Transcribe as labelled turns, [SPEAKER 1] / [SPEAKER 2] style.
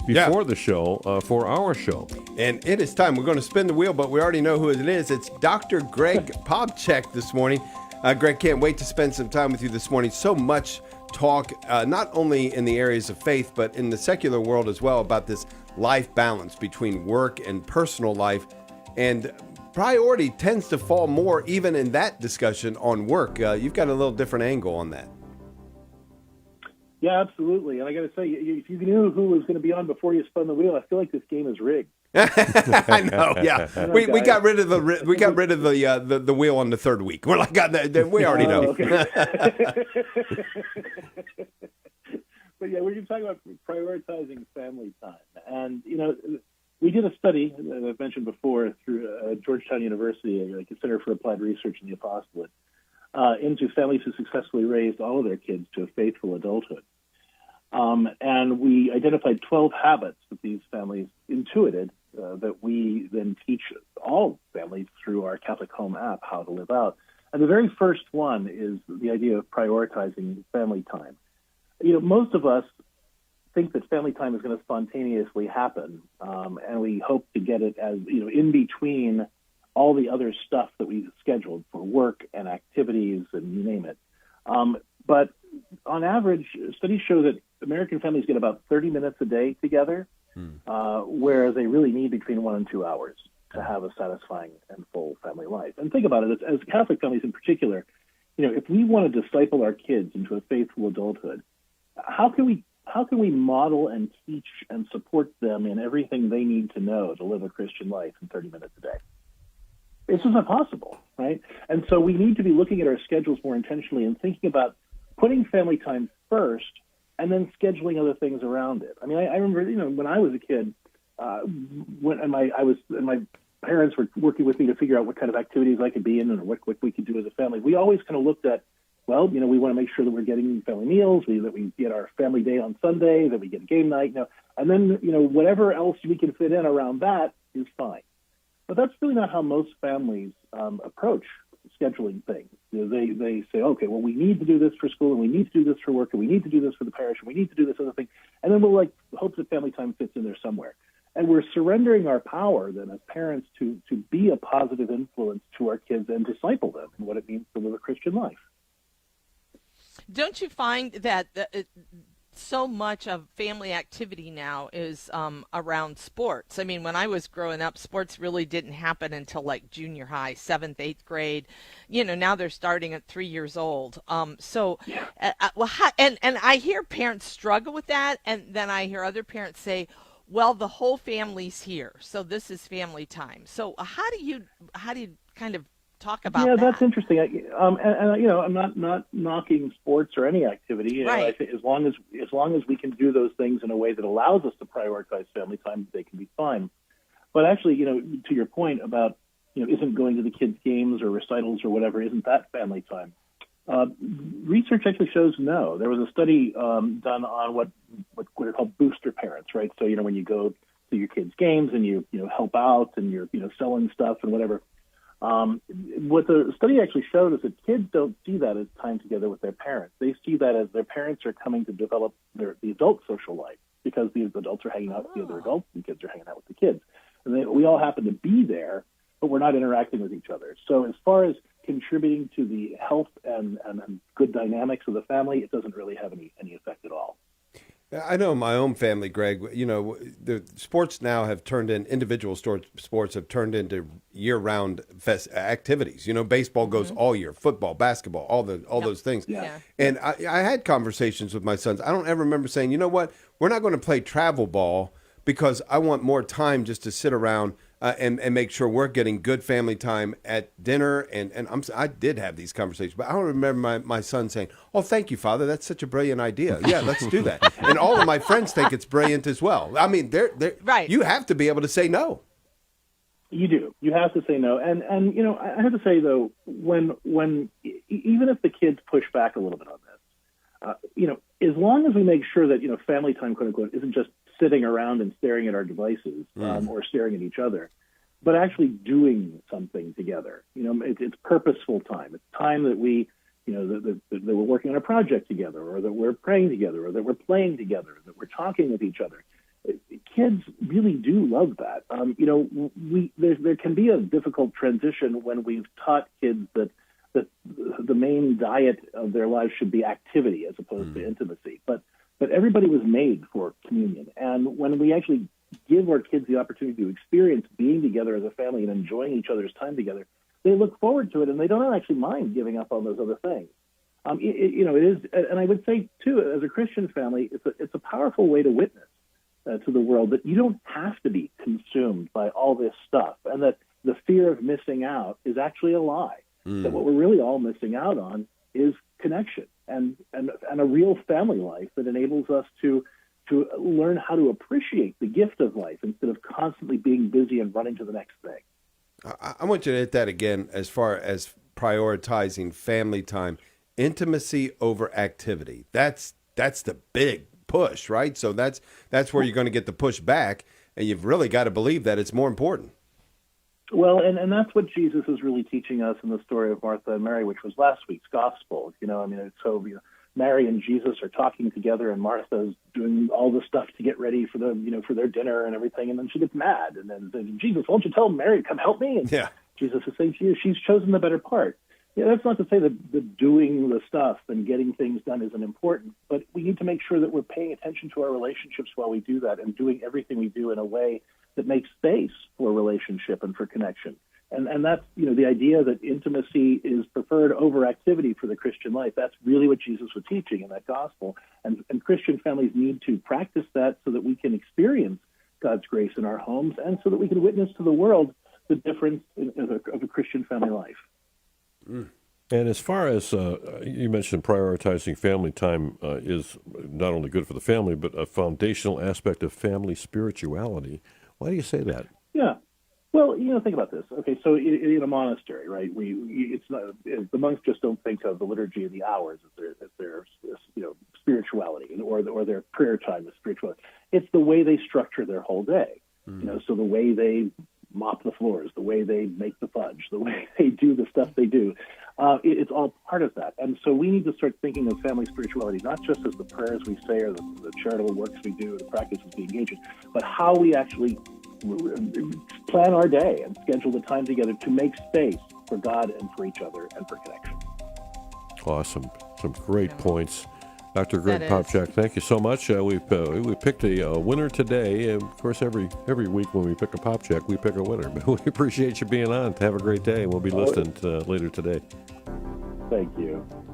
[SPEAKER 1] before the show for our show.
[SPEAKER 2] And it is time. We're going to spin the wheel, but we already know who it is. It's Dr. Greg Popcak this morning. Greg, can't wait to spend some time with you this morning. So much talk, not only in the areas of faith, but in the secular world as well, about this life balance between work and personal life. And priority tends to fall more, even in that discussion, on work. You've got a little different angle on that.
[SPEAKER 3] Yeah, absolutely. And I got to say, if you knew who was going to be on before you spun the wheel, I feel like this game is rigged.
[SPEAKER 2] I know. Yeah, we got rid of the wheel on the third week. We're like, God, we already know.
[SPEAKER 3] Okay. But yeah, we're talking about prioritizing family time, and we did a study that I've mentioned before through Georgetown University, like a Center for Applied Research in the Apostolate, into families who successfully raised all of their kids to a faithful adulthood. And we identified 12 habits that these families intuited that we then teach all families through our Catholic Home app how to live out. And the very first one is the idea of prioritizing family time. Most of us think that family time is going to spontaneously happen, and we hope to get it as, in between all the other stuff that we've scheduled for work and activities and you name it. But on average, studies show that American families get about 30 minutes a day together, where they really need between 1 and 2 hours to have a satisfying and full family life. And think about it, as Catholic families in particular, if we want to disciple our kids into a faithful adulthood, how can we model and teach and support them in everything they need to know to live a Christian life in 30 minutes a day? It's just not possible, right? And so we need to be looking at our schedules more intentionally and thinking about putting family time first and then scheduling other things around it. I mean, I remember, when I was a kid, my parents were working with me to figure out what kind of activities I could be in and what we could do as a family. We always kind of looked at, we want to make sure that we're getting family meals, that we get our family day on Sunday, that we get a game night, and then, whatever else we can fit in around that is fine. But that's really not how most families approach scheduling things. They say, okay, well, we need to do this for school, and we need to do this for work, and we need to do this for the parish, and we need to do this other thing, and then we'll hope that family time fits in there somewhere. And we're surrendering our power then as parents to be a positive influence to our kids and disciple them in what it means to live a Christian life.
[SPEAKER 4] Don't you find that so much of family activity now is around sports? I mean, when I was growing up, sports really didn't happen until like junior high, 7th, 8th grade. Now they're starting at 3 years old. And I hear parents struggle with that, and then I hear other parents say, well, the whole family's here, so this is family time. So how do you kind of talk about that?
[SPEAKER 3] Yeah, that's interesting. I'm not knocking sports or any activity.
[SPEAKER 4] Right.
[SPEAKER 3] I think as long as we can do those things in a way that allows us to prioritize family time, they can be fine. But actually, to your point about, isn't going to the kids' games or recitals or whatever, isn't that family time? Research actually shows no. There was a study done on what are called booster parents, right? So, when you go to your kids' games and you help out and you're selling stuff and whatever. What the study actually showed is that kids don't see that as time together with their parents. They see that as their parents are coming to develop the adult social life, because the adults are hanging out with the other adults and kids are hanging out with the kids. And we all happen to be there, but we're not interacting with each other. So as far as contributing to the health and good dynamics of the family, it doesn't really have any effect at all.
[SPEAKER 2] I know my own family, Greg, the sports now have turned in, individual sports have turned into year-round activities. Baseball goes all year, football, basketball, all those things.
[SPEAKER 4] Yeah.
[SPEAKER 2] And I had conversations with my sons. I don't ever remember saying, you know what, we're not going to play travel ball because I want more time just to sit around and make sure we're getting good family time at dinner. And I did have these conversations, but I don't remember my son saying, oh, thank you, Father. That's such a brilliant idea. Yeah, let's do that. And all of my friends think it's brilliant as well. I mean, they're
[SPEAKER 4] right.
[SPEAKER 2] You have to be able to say no.
[SPEAKER 3] You do. You have to say no. And I have to say, though, when even if the kids push back a little bit on this, as long as we make sure that, family time, quote unquote, isn't just sitting around and staring at our devices or staring at each other, but actually doing something together. It's purposeful time. It's time that we, that we're working on a project together, or that we're praying together, or that we're playing together, that we're talking with each other. kids really do love that. There can be a difficult transition when we've taught kids that the main diet of their lives should be activity as opposed to intimacy. But everybody was made for communion. And when we actually give our kids the opportunity to experience being together as a family and enjoying each other's time together, they look forward to it, and they don't actually mind giving up on those other things. It is, and I would say too, as a Christian family, it's a powerful way to witness to the world that you don't have to be consumed by all this stuff, and that the fear of missing out is actually a lie. That what we're really all missing out on is connection and a real family life that enables us to learn how to appreciate the gift of life instead of constantly being busy and running to the next thing.
[SPEAKER 2] I want you to hit that again as far as prioritizing family time, intimacy over activity. That's the big push, right? So that's where you're going to get the push back, and you've really got to believe that it's more important.
[SPEAKER 3] Well, and that's what Jesus is really teaching us in the story of Martha and Mary, which was last week's gospel. Mary and Jesus are talking together, and Martha's doing all the stuff to get ready for for their dinner and everything, and then she gets mad, and then Jesus, won't you tell Mary to come help me? And Jesus is saying to you, she's chosen the better part. That's not to say that doing the stuff and getting things done isn't important, but we need to make sure that we're paying attention to our relationships while we do that, and doing everything we do in a way that makes space for relationship and for connection. And that's, the idea that intimacy is preferred over activity for the Christian life. That's really what Jesus was teaching in that gospel. And Christian families need to practice that so that we can experience God's grace in our homes, and so that we can witness to the world the difference of a Christian family life.
[SPEAKER 1] And as far as you mentioned, prioritizing family time is not only good for the family, but a foundational aspect of family spirituality. Why do you say that?
[SPEAKER 3] Yeah. Well, think about this. Okay, so in a monastery, right? It's not, the monks just don't think of the liturgy of the hours as their spirituality, or their prayer time as spirituality. It's the way they structure their whole day. So the way they mop the floors, the way they make the fudge, the way they do the stuff they do, it's all part of that. And so we need to start thinking of family spirituality not just as the prayers we say or the charitable works we do, or the practices we engage in, but how we actually plan our day and schedule the time together to make space for God and for each other and for connection.
[SPEAKER 1] Awesome. Some great points. Dr. Greg Popcak, thank you so much. We picked a winner today. Of course, every week when we pick a Popcak, we pick a winner. But we appreciate you being on. Have a great day. We'll be listening later today.
[SPEAKER 3] Thank you.